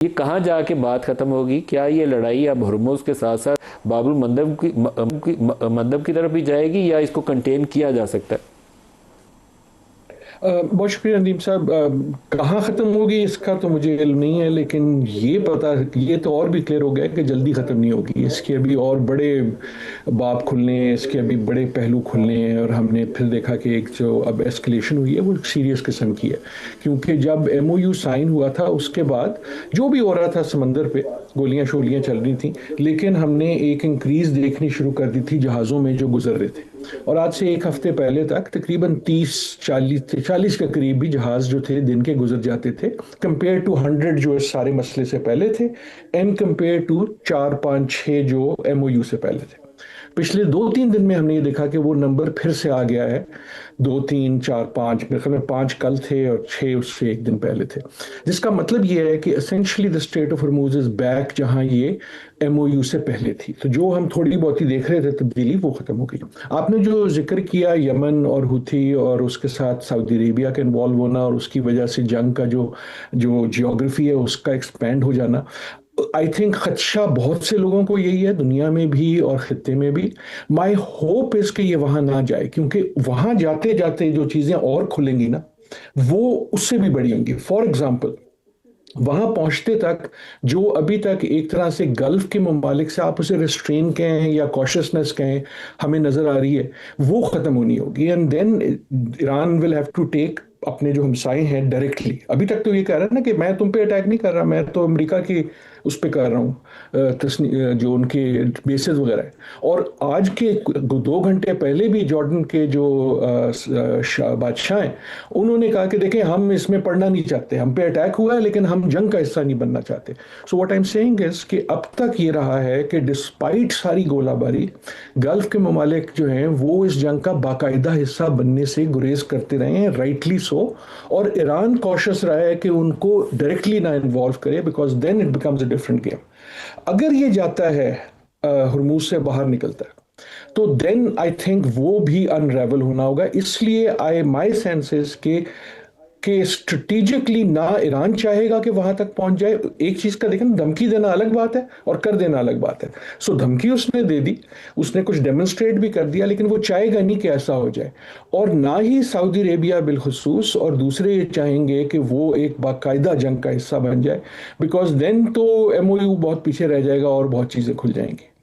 ये कहाँ जाके बात खत्म होगी? क्या ये लड़ाई अब हरमुज के साथ साथ बाबुल मंदब की तरफ भी जाएगी या इसको कंटेन किया जा सकता है? बहुत शुक्रिया नदीम साहब। कहाँ ख़त्म होगी इसका तो मुझे इल्म नहीं है, लेकिन ये तो और भी क्लियर हो गया कि जल्दी ख़त्म नहीं होगी। इसके अभी और बड़े बाब खुलने हैं, इसके अभी बड़े पहलू खुलने हैं। और हमने फिर देखा कि एक जो अब एस्केलेशन हुई है वो सीरियस किस्म की है, क्योंकि जब एमओयू साइन हुआ था उसके बाद जो भी हो रहा था समंदर पे, गोलियां शोलियां चल रही थी, लेकिन हमने एक इंक्रीज देखनी शुरू कर दी थी जहाज़ों में जो गुजर रहे थे। और आज से एक हफ्ते पहले तक तकरीबन 30-40 के करीब भी जहाज जो थे दिन के गुजर जाते थे, कंपेयर टू 100 जो इस सारे मसले से पहले थे, एंड कंपेयर टू 4-5-6 जो एमओयू से पहले थे। पिछले 2-3 दिन में हमने ये देखा कि वो नंबर फिर से आ गया है। 2-3-4-5, मेरे ख्याल में 5 कल थे और 6 उससे एक दिन पहले थे। जिसका मतलब ये है कि essentially the straight of Hormuz is back जहां ये एमओयू से पहले थी। तो जो हम थोड़ी बहुत ही देख रहे थे तब्दीली, वो खत्म हो गई। आपने जो जिक्र किया यमन और हुथी और उसके साथ सऊदी अरेबिया का इन्वॉल्व होना और उसकी वजह से जंग का जो जो जियोग्राफी है उसका एक्सपेंड हो जाना, आई थिंक खदशा बहुत से लोगों को यही है, दुनिया में भी और खत्ते में भी। माई होप इज कि ये वहां ना जाए, क्योंकि वहां जाते जाते जो चीजें और खुलेंगी ना, वो उससे भी बड़ी होंगी। फॉर एग्जाम्पल, वहां पहुंचते तक जो अभी तक एक तरह से गल्फ के ममालिक से आप उसे रिस्ट्रेन कहें या कॉशियसनेस कहें हमें नजर आ रही है, वो खत्म होनी होगी। And then Iran will have to take अपने जो हमसाए हैं डायरेक्टली। अभी तक तो ये कह रहा है ना कि मैं तुम पे अटैक नहीं कर रहा, मैं तो अमेरिका की उस पर कर रहा हूँ, जो उनके बेसिस वगैरह है। और आज के 2 घंटे पहले भी जॉर्डन के जो बादशाह हैं, उन्होंने कहा कि देखें हम इसमें पढ़ना नहीं चाहते, हम पे अटैक हुआ है लेकिन हम जंग का हिस्सा नहीं बनना चाहते। So what I am saying is कि अब तक ये रहा है कि डिस्पाइट सारी गोलाबारी, गल्फ के ममालिक जो हैं वो इस जंग का बाकायदा हिस्सा बनने से गुरेज करते रहे हैं, राइटली सो। और ईरान कॉशियस रहा है कि उनको डायरेक्टली ना इन्वॉल्व करे, because then it becomes a different game. अगर ये जाता है हुर्मुज से बाहर निकलता है, तो देन आई थिंक वो भी अनरेवल होना होगा। इसलिए आई माई सेंसेस के स्ट्रेटेजिकली ना ईरान चाहेगा कि वहां तक पहुंच जाए। एक चीज का देखें, धमकी देना अलग बात है और कर देना अलग बात है। सो धमकी उसने दे दी, उसने कुछ डेमोन्स्ट्रेट भी कर दिया, लेकिन वो चाहेगा नहीं कि ऐसा हो जाए। और ना ही सऊदी अरेबिया बिलखुसूस और दूसरे ये चाहेंगे कि वो एक बाकायदा जंग का हिस्सा बन जाए, बिकॉज देन तो एमओयू बहुत पीछे रह जाएगा और बहुत चीजें खुल जाएंगी।